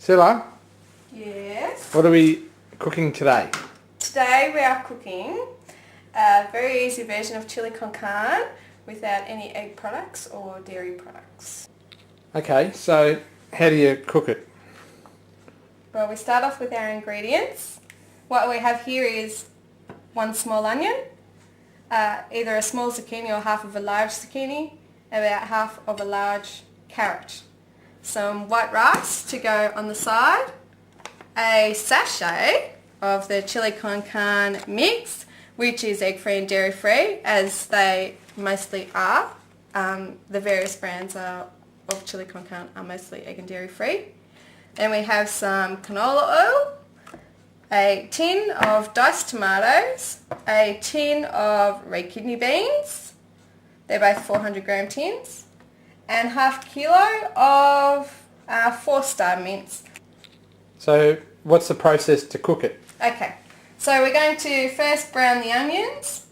Cilla, Yes. what are we cooking today? Today we are cooking a very easy version of chili con carne without any egg products or dairy products. Okay, so how do you cook it? Well, we start off with our ingredients. What we have here is one small onion, either a small zucchini or half of a large zucchini, about half of a large carrot. Some white rice to go on the side, a sachet of the chili con carne mix, which is egg-free and dairy-free, as they mostly are. The various brands of chili con carne are mostly egg and dairy-free. Then we have some canola oil, a tin of diced tomatoes, a tin of red kidney beans, they're both 400 gram tins, and half kilo of 4-star mince. So what's the process to cook it? Okay, so we're going to first brown the onions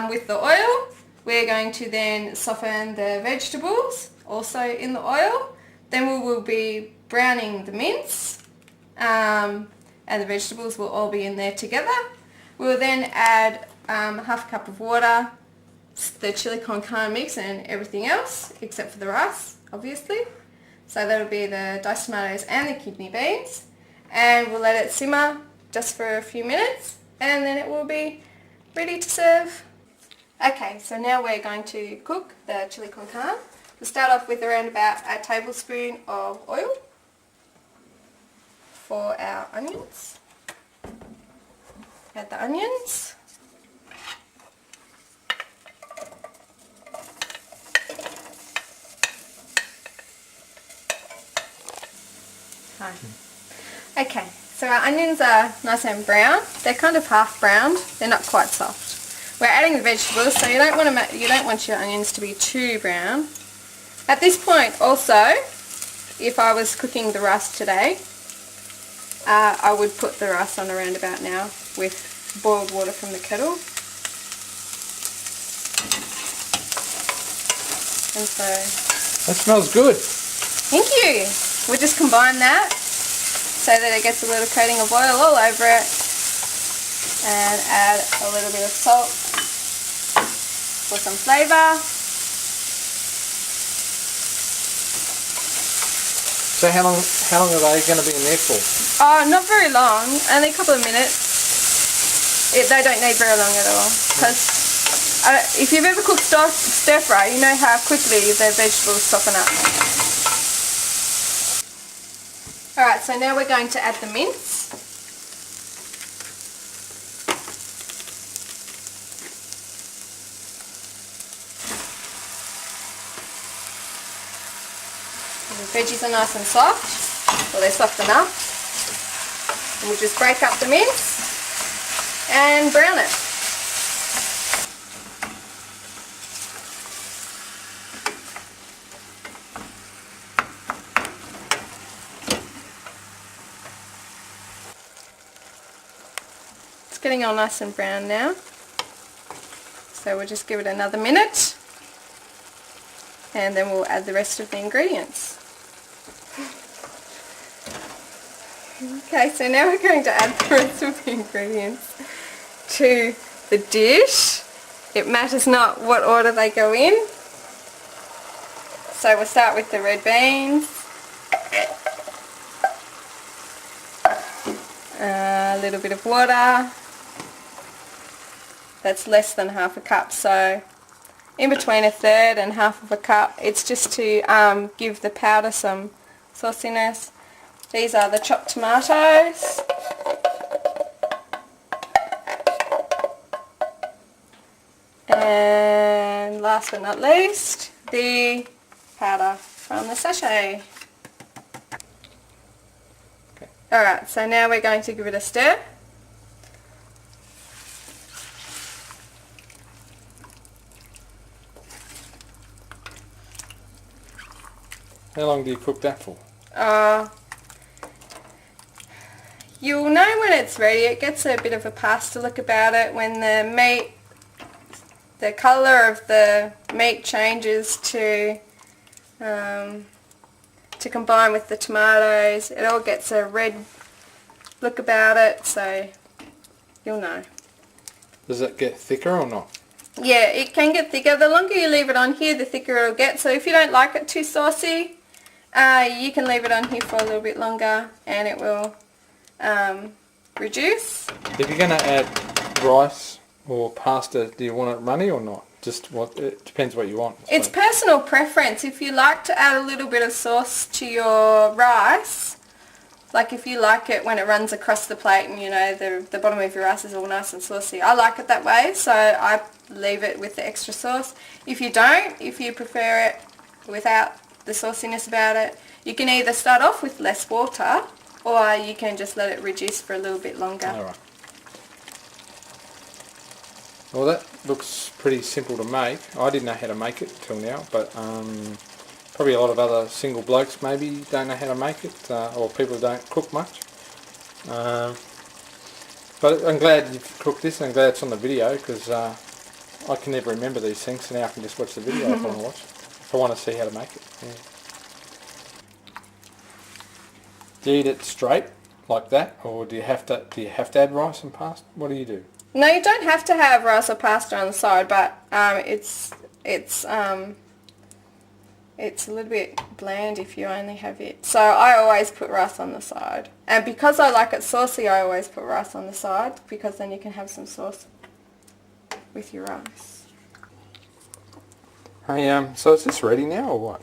with the oil. We're going to then soften the vegetables also in the oil. Then we will be browning the mince and the vegetables will all be in there together. We'll then add half a cup of water, the chili con carne mix and everything else except for the rice, obviously. So that'll be the diced tomatoes and the kidney beans, and we'll let it simmer just for a few minutes and then it will be ready to serve. Okay, so now we're going to cook the chili con carne. We'll start off with around about a tablespoon of oil for our onions. Add the onions. Hi. Okay, so our onions are nice and brown. They're kind of half browned. They're not quite soft. We're adding the vegetables, so you don't want your onions to be too brown. At this point, also, if I was cooking the rice today, I would put the rice on around about now with boiled water from the kettle. And so, That smells good. thank you. We'll just combine that so that it gets a little coating of oil all over it, and add a little bit of salt for some flavour. So how long are they going to be in there for? Oh, not very long, only a couple of minutes. They don't need very long at all, because if you've ever cooked stir fry, you know how quickly the vegetables soften up. Alright, so now we're going to add the mince. The veggies are nice and soft, well, they're soft enough. And we'll just break up the mince and brown it. It's getting all nice and brown now, so we'll just give it another minute and then we'll add the rest of the ingredients. Okay, so now we're going to add the rest of the ingredients to the dish. It matters not what order they go in. So we'll start with the red beans, a little bit of water. That's less than half a cup, so in between a third and half of a cup. It's just to give the powder some sauciness. These are the chopped tomatoes. And last but not least, the powder from the sachet. Okay. Alright, so now we're going to give it a stir. How long do you cook that for? You'll know when it's ready. It gets a bit of a pasta look about it when the colour of the meat changes to to combine with the tomatoes. It all gets a red look about it, so you'll know. Does it get thicker or not? Yeah, it can get thicker. The longer you leave it on here, the thicker it'll get. So if you don't like it too saucy, you can leave it on here for a little bit longer and it will reduce. If you're going to add rice or pasta, do you want it runny or not? Just what, it depends what you want. It's personal preference. If you like to add a little bit of sauce to your rice, like if you like it when it runs across the plate and you know the bottom of your rice is all nice and saucy. I like it that way, so I leave it with the extra sauce. If you don't, if you prefer it without the sauciness about it, you can either start off with less water or you can just let it reduce for a little bit longer. Alright. Well, that looks pretty simple to make. I didn't know how to make it till now, but probably a lot of other single blokes maybe don't know how to make it, or people don't cook much. But I'm glad you've cooked this, and I'm glad it's on the video, because I can never remember these things, so now I can just watch the video if I want to watch it, if I want to see how to make it. Yeah. Do you eat it straight like that, or do you have to add rice and pasta? What do you do? No, you don't have to have rice or pasta on the side, but it's a little bit bland if you only have it. So I always put rice on the side. And because I like it saucy, I always put rice on the side, because then you can have some sauce with your rice. Hey, so is this ready now or what?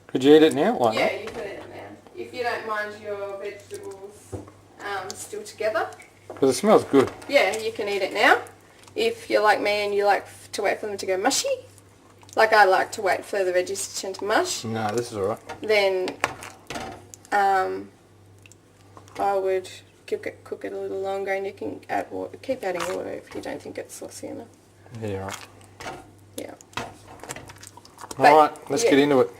Could you eat it now? Like Yeah, that? you can eat it now. If you don't mind your vegetables still together. Because it smells good. Yeah, you can eat it now. If you're like me and you like to wait for them to go mushy, like I like to wait for the veggies to turn to mush, No, this is alright. then I would cook it a little longer, and you can add water. Keep adding water if you don't think it's saucy enough. Yeah, right. Yeah. Alright, let's get into it.